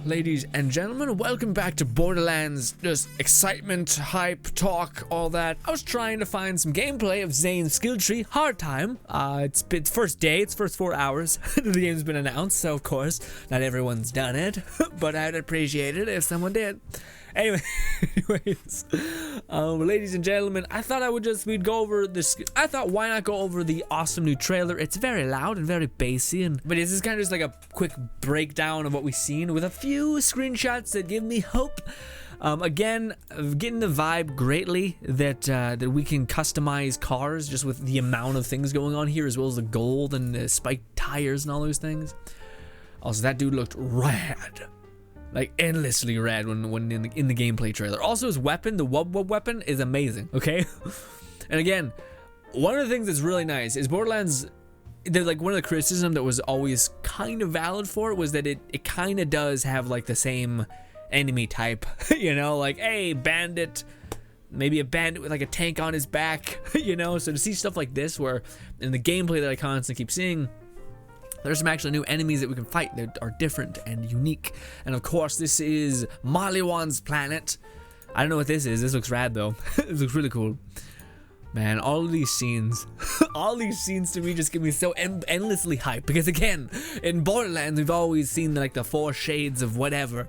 ladies and gentlemen, welcome back to Borderlands. Just excitement, hype, talk, all that. I was trying to find some gameplay of Zane's skill tree. Hard time. It's first day, it's first 4 hours. The game's been announced, so of course, not everyone's done it, but I'd appreciate it if someone did. Anyways, ladies and gentlemen, I thought we'd go over this. I thought, why not go over the awesome new trailer? It's very loud and very bassy, but this is kind of just like a quick breakdown of what we've seen with a few screenshots that give me hope. Again, getting the vibe greatly that we can customize cars just with the amount of things going on here, as well as the gold and the spiked tires and all those things. Also, that dude looked rad. Like endlessly rad when in the gameplay trailer. Also, his weapon, the wub weapon, is amazing. Okay, and again, one of the things that's really nice is Borderlands. Like one of the criticism that was always kind of valid for it was that it kind of does have like the same enemy type. You know, like hey, bandit, maybe a bandit with like a tank on his back. You know, so to see stuff like this, where in the gameplay that I constantly keep seeing, there's some actually new enemies that we can fight that are different and unique. And of course, this is Maliwan's planet. I don't know what this is. This looks rad though. This looks really cool. Man, all of these scenes, all these scenes to me just give me so endlessly hype. Because again, in Borderlands, we've always seen like the 4 shades of whatever.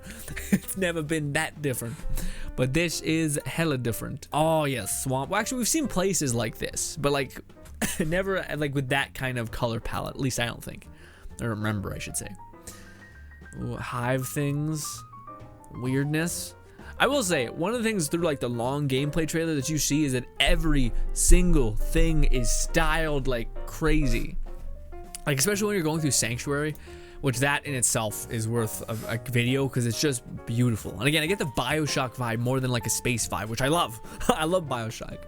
It's never been that different. But this is hella different. Oh yes, swamp. Well, actually, we've seen places like this, but like never like with that kind of color palette. At least I don't think. I remember, I should say. Ooh, hive things, weirdness. I will say, one of the things through like the long gameplay trailer that you see is that every single thing is styled like crazy. Like especially when you're going through Sanctuary, which that in itself is worth a video because it's just beautiful. And again, I get the BioShock vibe more than like a space vibe, which I love. I love BioShock.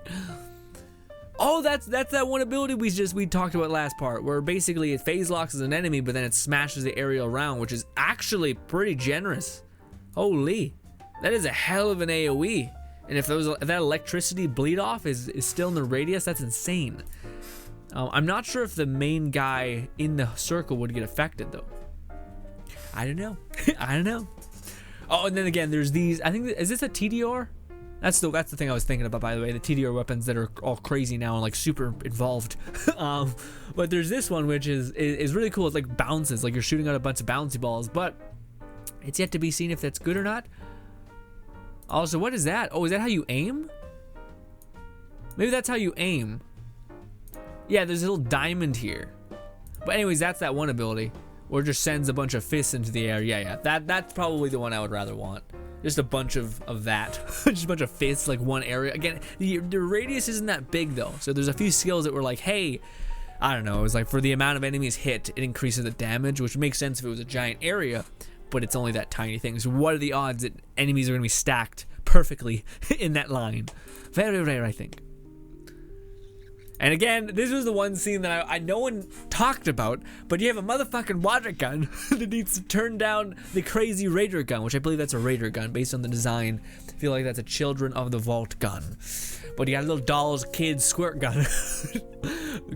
Oh, that's that one ability we talked about last part, where basically it phase locks as an enemy, but then it smashes the area around, which is actually pretty generous. Holy, that is a hell of an AOE. And if that electricity bleed off is still in the radius, that's insane. I'm not sure if the main guy in the circle would get affected though. I don't know. I don't know. Oh, and then again, there's these. I think is this a TDR? That's the thing I was thinking about, by the way, the TDR weapons that are all crazy now and like super involved. But there's this one which is really cool. It's like bounces, like you're shooting out a bunch of bouncy balls, but it's yet to be seen if that's good or not. Also, what is that? Oh, is that how you aim? Maybe that's how you aim. Yeah, there's a little diamond here. But anyways, that's that one ability, or just sends a bunch of fists into the air. Yeah, that's probably the one I would rather want. Just a bunch of that. Just a bunch of fists, like one area. Again, the radius isn't that big though. So there's a few skills that were like, hey, I don't know, it was like for the amount of enemies hit, it increases the damage, which makes sense if it was a giant area, but it's only that tiny thing. So what are the odds that enemies are gonna be stacked perfectly in that line? Very rare, I think. And again, this was the one scene that I no one talked about, but you have a motherfucking water gun that needs to turn down the crazy Raider gun, which I believe that's a Raider gun based on the design. I feel like that's a Children of the Vault gun. But you got a little dolls kid squirt gun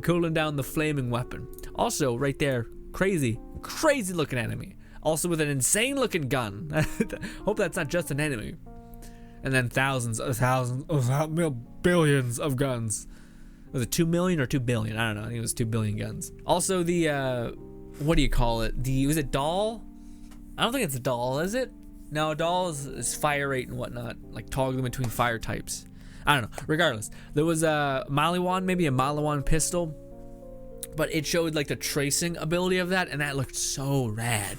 cooling down the flaming weapon. Also, right there, crazy looking enemy. Also with an insane looking gun. Hope that's not just an enemy. And then thousands of billions of guns. Was it 2 million or 2 billion? I don't know. I think it was 2 billion guns. Also, the what do you call it? Was it doll? I don't think it's a doll, is it? No, doll is fire rate and whatnot, like toggling between fire types. I don't know. Regardless, there was a Maliwan, maybe a Maliwan pistol, but it showed like the tracing ability of that, and that looked so rad.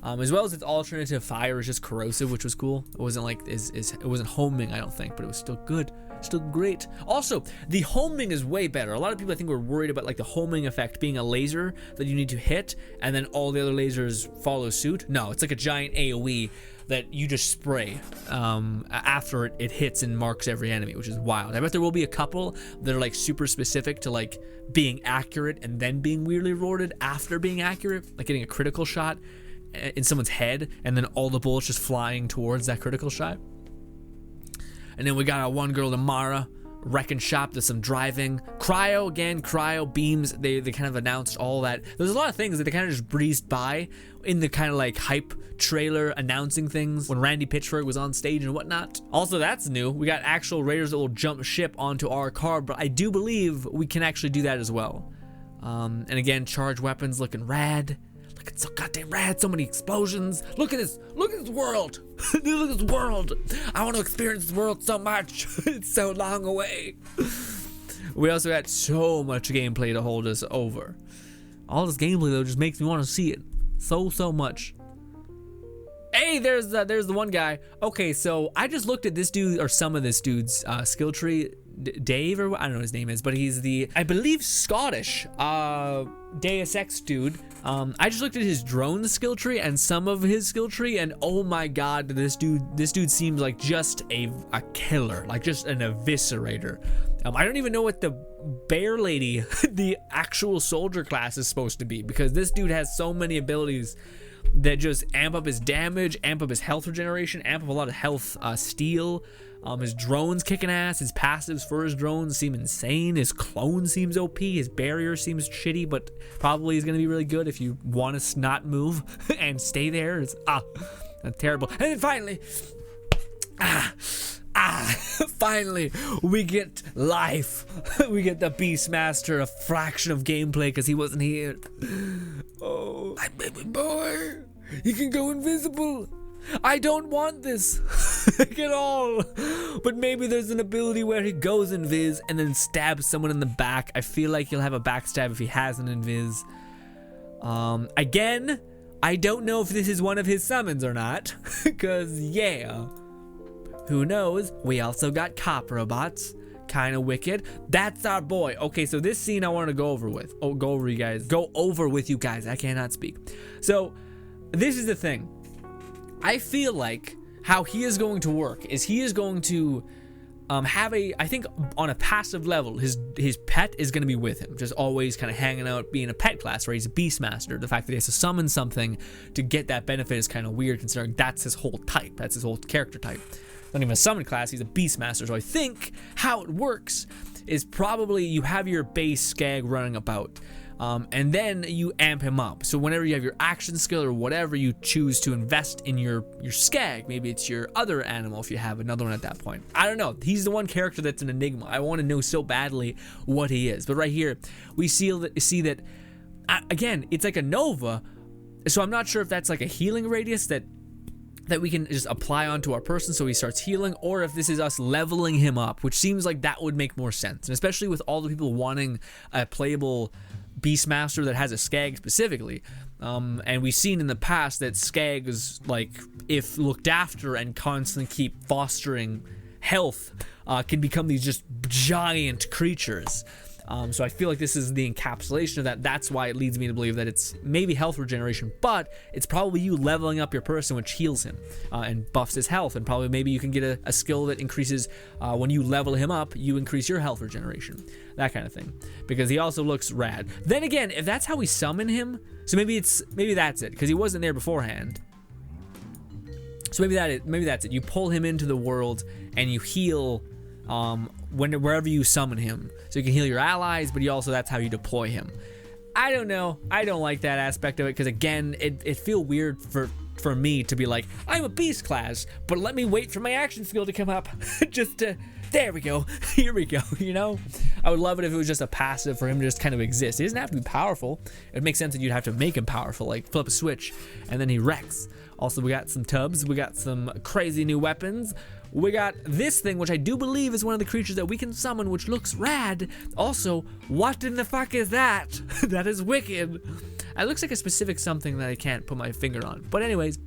As well as its alternative fire is just corrosive, which was cool. It wasn't like it wasn't homing, I don't think, but it was still good. Still great. Also, the homing is way better. A lot of people I think were worried about like the homing effect being a laser that you need to hit and then all the other lasers follow suit. No, it's like a giant AoE that you just spray after it hits and marks every enemy, which is wild. I bet there will be a couple that are like super specific to like being accurate and then being weirdly rewarded after being accurate, like getting a critical shot in someone's head and then all the bullets just flying towards that critical shot. And then we got our one girl, Amara, wrecking shop. There's some driving. Cryo again, cryo beams. They kind of announced all that. There's a lot of things that they kind of just breezed by in the kind of like hype trailer announcing things when Randy Pitchford was on stage and whatnot. Also, that's new. We got actual raiders that will jump ship onto our car, but I do believe we can actually do that as well. And again, charged weapons looking rad. It's so goddamn rad. So many explosions. Look at this world. Look at this world. I want to experience this world so much. It's so long away. We also got so much gameplay to hold us over. All this gameplay though just makes me want to see it so much. Hey, there's the one guy. Okay, so I just looked at this dude, or some of this dude's skill tree. Dave, or I don't know what his name is, but he's the, I believe, Scottish Deus Ex dude. I just looked at his drone skill tree and some of his skill tree, and oh my god, this dude seems like just a killer, like just an eviscerator. I don't even know what the bear lady, the actual soldier class, is supposed to be, because this dude has so many abilities that just amp up his damage, amp up his health regeneration, amp up a lot of health steal. His drone's kicking ass. His passives for his drones seem insane. His clone seems OP. His barrier seems shitty, but probably is going to be really good if you want to not move and stay there. It's that's terrible. And then finally, finally, we get life. We get the Beastmaster, a fraction of gameplay because he wasn't here. Oh, my baby boy, he can go invisible. I don't want this at all, but maybe there's an ability where he goes invis and then stabs someone in the back. I feel like he'll have a backstab if he has an invis. Again, I don't know if this is one of his summons or not, because yeah, who knows? We also got cop robots, kind of wicked. That's our boy. Okay, so this scene I want to go over with. Go over with you guys. I cannot speak. So this is the thing. I feel like how he is going to work is he is going to have I think on a passive level, his pet is going to be with him, just always kind of hanging out, being a pet class, where he's a Beastmaster. The fact that he has to summon something to get that benefit is kind of weird, considering that's his whole type, that's his whole character type. Not even a summon class, he's a Beastmaster. So I think how it works is probably you have your base Skag running about. And then you amp him up. So whenever you have your action skill or whatever you choose to invest in your Skag, maybe it's your other animal if you have another one at that point. I don't know. He's the one character that's an enigma. I want to know so badly what he is. But right here, we see that again, it's like a Nova. So I'm not sure if that's like a healing radius that we can just apply onto our person so he starts healing, or if this is us leveling him up, which seems like that would make more sense. And especially with all the people wanting a playable Beastmaster that has a Skag specifically, and we've seen in the past that Skags, like, if looked after and constantly keep fostering health, can become these just giant creatures. So I feel like this is the encapsulation of that. That's why it leads me to believe that it's maybe health regeneration, but it's probably you leveling up your person, which heals him and buffs his health. And probably maybe you can get a skill that increases when you level him up, you increase your health regeneration, that kind of thing. Because he also looks rad. Then again, if that's how we summon him, so maybe that's it, because he wasn't there beforehand. So maybe that's it. You pull him into the world and you heal wherever you summon him, so you can heal your allies, but that's how you deploy him. I don't know. I don't like that aspect of it, because again, it feel weird for me to be like, I'm a beast class, but let me wait for my action skill to come up just to, there we go, here we go, you know? I would love it if it was just a passive for him to just kind of exist. He doesn't have to be powerful. It would make sense that you'd have to make him powerful, like flip a switch and then he wrecks. Also, we got some tubs, we got some crazy new weapons. We got this thing, which I do believe is one of the creatures that we can summon, which looks rad. Also, what in the fuck is that? That is wicked. It looks like a specific something that I can't put my finger on. But anyways,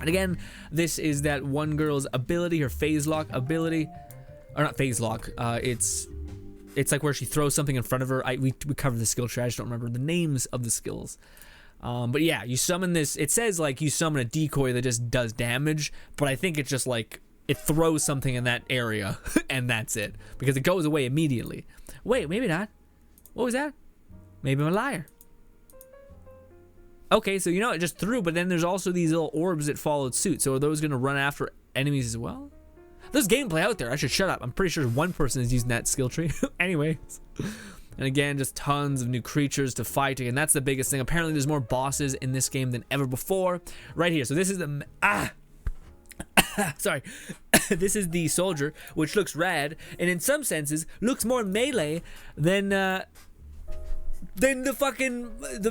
and again, this is that one girl's ability, her phase lock ability. Or not phase lock, it's like where she throws something in front of her. We covered the skill tree, I just don't remember the names of the skills. But yeah, you summon this, it says like you summon a decoy that just does damage, but I think it's just like, it throws something in that area, and that's it. Because it goes away immediately. Wait, maybe not. What was that? Maybe I'm a liar. Okay, so it just threw, but then there's also these little orbs that followed suit. So are those going to run after enemies as well? There's gameplay out there. I should shut up. I'm pretty sure one person is using that skill tree. Anyways. And again, just tons of new creatures to fight. Again, that's the biggest thing. Apparently, there's more bosses in this game than ever before. Right here. So this is the... Sorry. This is the soldier, which looks rad, and in some senses, looks more melee than the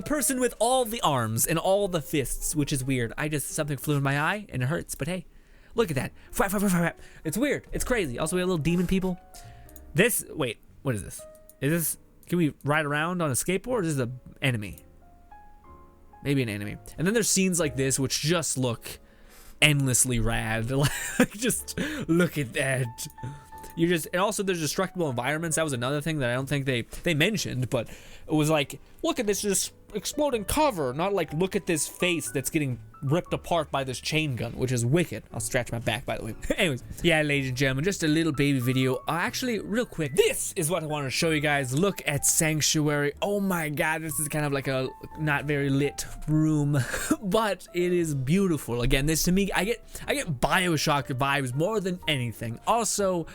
person with all the arms and all the fists, which is weird. Something flew in my eye and it hurts, but hey, look at that. It's weird. It's crazy. Also, we have little demon people. Wait, what is this? Can we ride around on a skateboard, or is this an enemy? Maybe an enemy. And then there's scenes like this, which just look endlessly rad. Like, just look at that. And also there's destructible environments. That was another thing that I don't think they mentioned, but it was like, look at this just exploding cover, not like look at this face that's getting ripped apart by this chain gun, which is wicked. I'll scratch my back, by the way. Anyways, yeah, ladies and gentlemen, just a little baby video. Actually, real quick, this is what I want to show you guys. Look at Sanctuary. Oh my god, this is kind of like a not very lit room, but it is beautiful. Again, this to me, I get BioShock vibes more than anything. Also,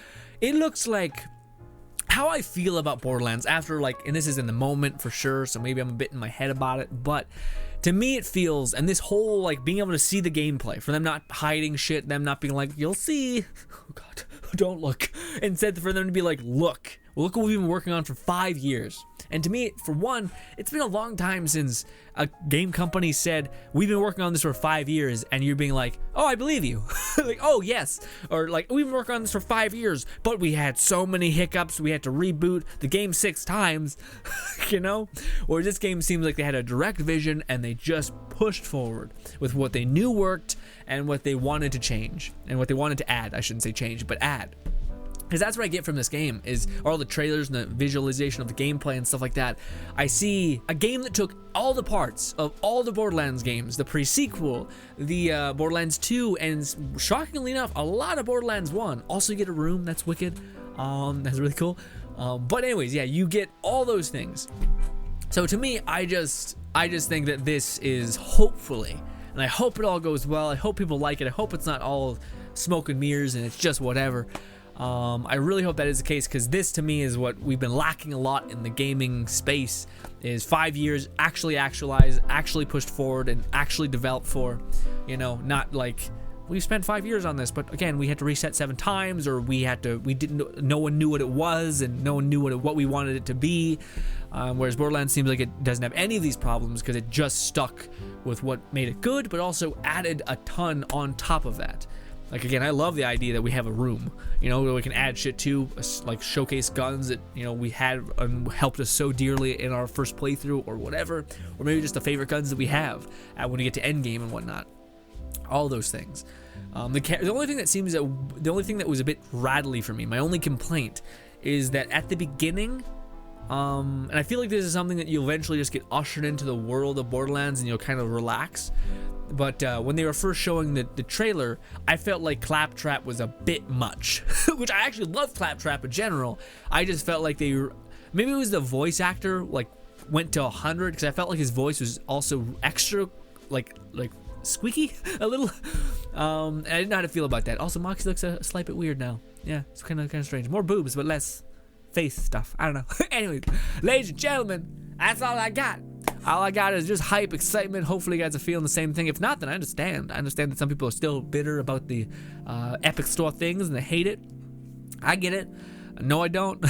it looks like how I feel about Borderlands after, like, and this is in the moment for sure, so maybe I'm a bit in my head about it, but to me it feels, and this whole, like, being able to see the gameplay, for them not hiding shit, them not being like, you'll see, oh god, don't look, instead for them to be like, look what we've been working on for 5 years. And to me, for one, it's been a long time since a game company said, we've been working on this for 5 years, and you're being like, oh, I believe you. Like, oh, yes. Or like, we've been working on this for 5 years, but we had so many hiccups, we had to reboot the game 6 times, you know? Or this game seems like they had a direct vision, and they just pushed forward with what they knew worked, and what they wanted to change, and what they wanted to add. I shouldn't say change, but add. Because that's what I get from this game, is all the trailers and the visualization of the gameplay and stuff like that. I see a game that took all the parts of all the Borderlands games, the pre-sequel, the Borderlands 2, and shockingly enough, a lot of Borderlands 1. Also, you get a room, that's wicked. That's really cool. But anyways, yeah, you get all those things. So to me, I just think that this is hopefully, and I hope it all goes well. I hope people like it. I hope it's not all smoke and mirrors and it's just whatever. I really hope that is the case, because this to me is what we've been lacking a lot in the gaming space, is 5 years actually actualized, actually pushed forward, and actually developed for, you know, not like we spent 5 years on this, but again, we had to reset 7 times, or no one knew what it was, and no one knew what we wanted it to be. Whereas Borderlands seems like it doesn't have any of these problems, because it just stuck with what made it good, but also added a ton on top of that. Like, again, I love the idea that we have a room, you know, where we can add shit to, like showcase guns that, you know, we had helped us so dearly in our first playthrough or whatever, or maybe just the favorite guns that we have when we get to endgame and whatnot. All those things. The only thing that was a bit rattly for me, my only complaint, is that at the beginning, and I feel like this is something that you'll eventually just get ushered into the world of Borderlands and you'll kind of relax. But when they were first showing the trailer, I felt like Claptrap was a bit much, which I actually love Claptrap in general. I just felt like maybe it was the voice actor, like, went to 100, because I felt like his voice was also extra, like squeaky a little. And I didn't know how to feel about that. Also, Moxie looks a slight bit weird now. Yeah, it's kind of strange. More boobs, but less face stuff. I don't know. Anyways, ladies and gentlemen, that's all I got. All I got is just hype, excitement. Hopefully you guys are feeling the same thing. If not, then I understand. I understand that some people are still bitter about the Epic Store things and they hate it. I get it. No, I don't.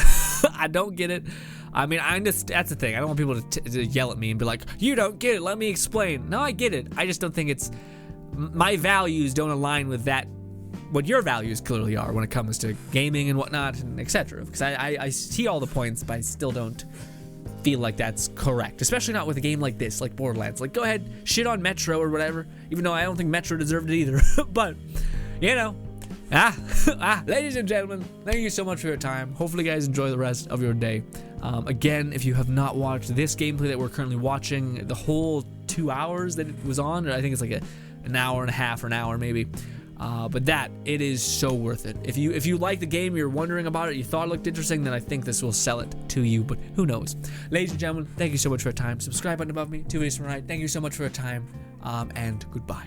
I don't get it. I mean, that's the thing. I don't want people to yell at me and be like, you don't get it, let me explain. No, I get it. I just don't think my values don't align with that, what your values clearly are when it comes to gaming and whatnot, and etc. Because I see all the points, but I still don't feel like that's correct, especially not with a game like this, like Borderlands. Like, go ahead, shit on Metro or whatever, even though I don't think Metro deserved it either. But, you know, ladies and gentlemen, thank you so much for your time. Hopefully you guys enjoy the rest of your day. Again, if you have not watched this gameplay that we're currently watching, the whole 2 hours that it was on, or I think it's like an hour and a half or an hour maybe, but it is so worth it. If you like the game, you're wondering about it, you thought it looked interesting, then I think this will sell it to you, but who knows. Ladies and gentlemen, thank you so much for your time. Subscribe button above me, 2 videos from right. Thank you so much for your time, and goodbye.